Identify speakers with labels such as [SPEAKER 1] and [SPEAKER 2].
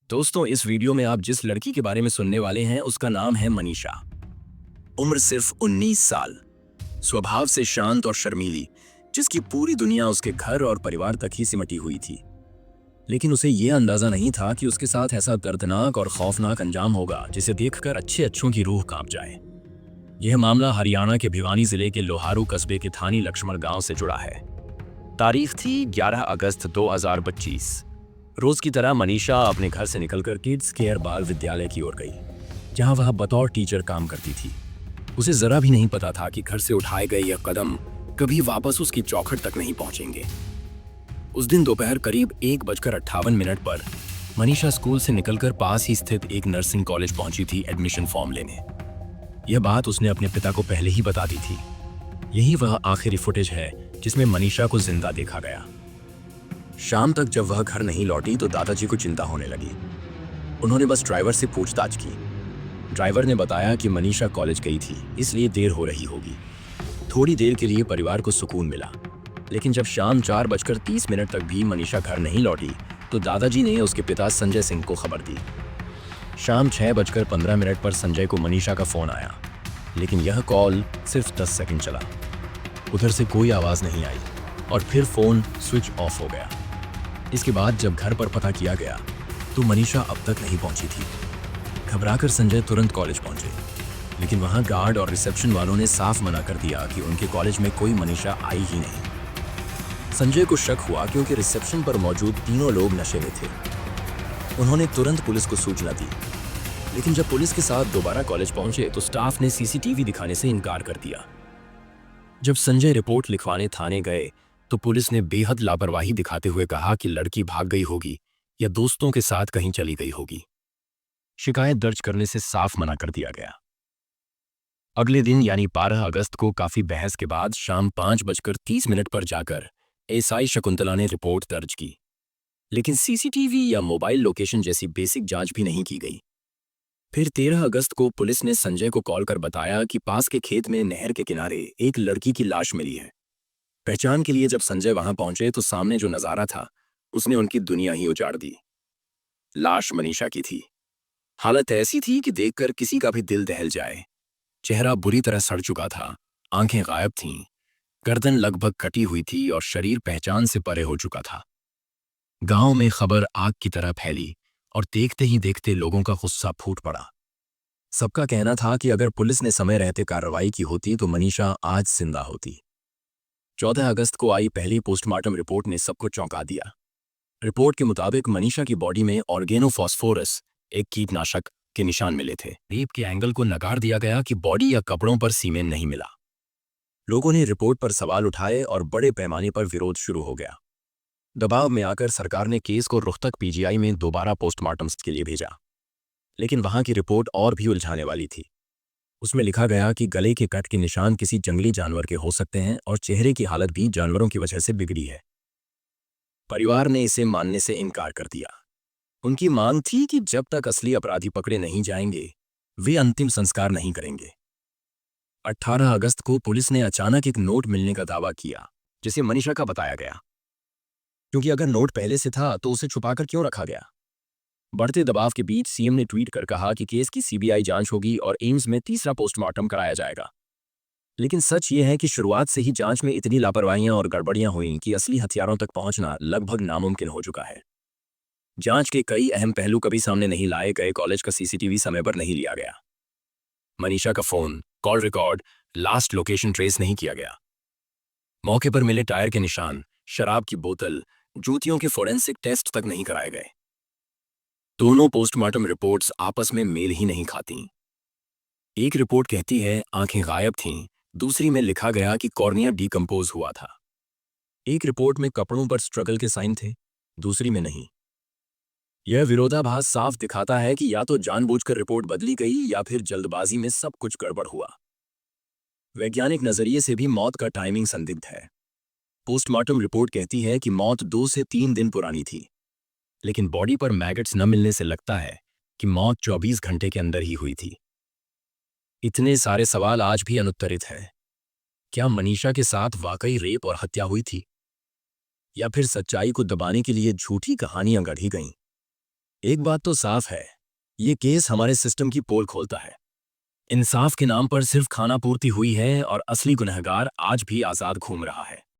[SPEAKER 1] दोस्तों, इस वीडियो में आप जिस लड़की के बारे में सुनने वाले हैं उसका नाम है मनीषा। उम्र सिर्फ 19 साल। स्वभाव से शांत और शर्मीली, जिसकी पूरी दुनिया उसके घर और परिवार तक ही सिमटी हुई थी। लेकिन उसे यह अंदाजा नहीं था कि उसके साथ ऐसा दर्दनाक और खौफनाक अंजाम होगा जिसे देखकर अच्छे अच्छों की रूह कांप जाए। यह मामला हरियाणा के भिवानी जिले के लोहारू कस्बे के थानी लक्ष्मण गांव से जुड़ा है। तारीख थी 11 अगस्त 2025। रोज की तरह मनीषा अपने घर से निकलकर किड्स केयर बाल विद्यालय की ओर गई, जहां वह बतौर टीचर काम करती थी। उसे जरा भी नहीं पता था कि घर से उठाए गए यह कदम कभी वापस उसकी चौखट तक नहीं पहुंचेंगे। उस दिन दोपहर करीब 1:58 पर मनीषा स्कूल से निकलकर पास ही स्थित एक नर्सिंग कॉलेज पहुंची थी एडमिशन फॉर्म लेने। यह बात उसने अपने पिता को पहले ही बता दी थी। यही वह आखिरी फुटेज है जिसमें मनीषा को जिंदा देखा गया। शाम तक जब वह घर नहीं लौटी तो दादाजी को चिंता होने लगी। उन्होंने बस ड्राइवर से पूछताछ की। ड्राइवर ने बताया कि मनीषा कॉलेज गई थी, इसलिए देर हो रही होगी। थोड़ी देर के लिए परिवार को सुकून मिला, लेकिन जब शाम 4:30 तक भी मनीषा घर नहीं लौटी तो दादाजी ने उसके पिता संजय सिंह को खबर दी। शाम 6:15 पर संजय को मनीषा का फोन आया, लेकिन यह कॉल सिर्फ 10 सेकंड चला। उधर से कोई आवाज नहीं आई और फिर फोन स्विच ऑफ हो गया। इसके बाद जब घर पर पता किया गया तो मनीषा अब तक नहीं पहुंची थी। घबराकर संजय तुरंत कॉलेज पहुंचे, लेकिन वहां गार्ड और रिसेप्शन वालों ने साफ मना कर दिया कि उनके कॉलेज में कोई मनीषा आई ही नहीं। संजय को शक हुआ क्योंकि रिसेप्शन पर मौजूद तीनों लोग नशे में थे। उन्होंने तुरंत पुलिस को सूचना दी, लेकिन जब पुलिस के साथ दोबारा कॉलेज पहुंचे तो स्टाफ ने सीसीटीवी दिखाने से इनकार कर दिया। जब संजय रिपोर्ट लिखवाने थाने गए तो पुलिस ने बेहद लापरवाही दिखाते हुए कहा कि लड़की भाग गई होगी या दोस्तों के साथ कहीं चली गई होगी। शिकायत दर्ज करने से साफ मना कर दिया गया। अगले दिन यानी 12 अगस्त को काफी बहस के बाद शाम 5:30 पर जाकर एसआई शकुंतला ने रिपोर्ट दर्ज की, लेकिन सीसीटीवी या मोबाइल लोकेशन जैसी बेसिक जांच भी नहीं की गई। फिर 13 अगस्त को पुलिस ने संजय को कॉल कर बताया कि पास के खेत में नहर के किनारे एक लड़की की लाश मिली है। पहचान के लिए जब संजय वहां पहुंचे तो सामने जो नजारा था उसने उनकी दुनिया ही उजाड़ दी। लाश मनीषा की थी। हालत ऐसी थी कि देखकर किसी का भी दिल दहल जाए। चेहरा बुरी तरह सड़ चुका था, आंखें गायब थीं, गर्दन लगभग कटी हुई थी और शरीर पहचान से परे हो चुका था। गांव में खबर आग की तरह फैली और देखते ही देखते लोगों का गुस्सा फूट पड़ा। सबका कहना था कि अगर पुलिस ने समय रहते कार्रवाई की होती तो मनीषा आज जिंदा होती। 14 अगस्त को आई पहली पोस्टमार्टम रिपोर्ट ने सबको चौंका दिया। रिपोर्ट के मुताबिक मनीषा की बॉडी में ऑर्गेनोफॉस्फोरस, एक कीटनाशक, के निशान मिले थे। रेप के एंगल को नकार दिया गया कि बॉडी या कपड़ों पर सीमेन नहीं मिला। लोगों ने रिपोर्ट पर सवाल उठाए और बड़े पैमाने पर विरोध शुरू हो गया। दबाव में आकर सरकार ने केस को रोहतक पीजीआई में दोबारा पोस्टमार्टम के लिए भेजा, लेकिन वहां की रिपोर्ट और भी उलझाने वाली थी। उसमें लिखा गया कि गले के कट के निशान किसी जंगली जानवर के हो सकते हैं और चेहरे की हालत भी जानवरों की वजह से बिगड़ी है। परिवार ने इसे मानने से इनकार कर दिया। उनकी मांग थी कि जब तक असली अपराधी पकड़े नहीं जाएंगे वे अंतिम संस्कार नहीं करेंगे। 18 अगस्त को पुलिस ने अचानक एक नोट मिलने का दावा किया, जिसे मनीषा का बताया गया, क्योंकि अगर नोट पहले से था तो उसे छुपाकर क्यों रखा गया। बढ़ते दबाव के बीच सीएम ने ट्वीट कर कहा कि केस की सीबीआई जांच होगी और एम्स में तीसरा पोस्टमार्टम कराया जाएगा। लेकिन सच ये है कि शुरुआत से ही जांच में इतनी लापरवाहियां और गड़बड़ियां हुई कि असली हथियारों तक पहुंचना लगभग नामुमकिन हो चुका है। जांच के कई अहम पहलू कभी सामने नहीं लाए गए। कॉलेज का सीसीटीवी समय पर नहीं लिया गया। मनीषा का phone, call record, last location trace नहीं किया गया। मौके पर मिले टायर के निशान, शराब की बोतल, जूतियों के फोरेंसिक टेस्ट तक नहीं कराए गए। दोनों पोस्टमार्टम रिपोर्ट्स आपस में मेल ही नहीं खाती। एक रिपोर्ट कहती है आंखें गायब थीं, दूसरी में लिखा गया कि कॉर्निया डिकम्पोज हुआ था। एक रिपोर्ट में कपड़ों पर स्ट्रगल के साइन थे, दूसरी में नहीं। यह विरोधाभास साफ दिखाता है कि या तो जानबूझकर रिपोर्ट बदली गई या फिर जल्दबाजी में सब कुछ गड़बड़ हुआ। वैज्ञानिक नजरिए से भी मौत का टाइमिंग संदिग्ध है। पोस्टमार्टम रिपोर्ट कहती है कि मौत 2 से 3 दिन पुरानी थी, लेकिन बॉडी पर मैगट्स न मिलने से लगता है कि मौत 24 घंटे के अंदर ही हुई थी। इतने सारे सवाल आज भी अनुत्तरित हैं। क्या मनीषा के साथ वाकई रेप और हत्या हुई थी, या फिर सच्चाई को दबाने के लिए झूठी कहानियां गढ़ी गईं? एक बात तो साफ है, ये केस हमारे सिस्टम की पोल खोलता है। इंसाफ के नाम पर सिर्फ खाना पूर्ति हुई है और असली गुनहगार आज भी आजाद घूम रहा है।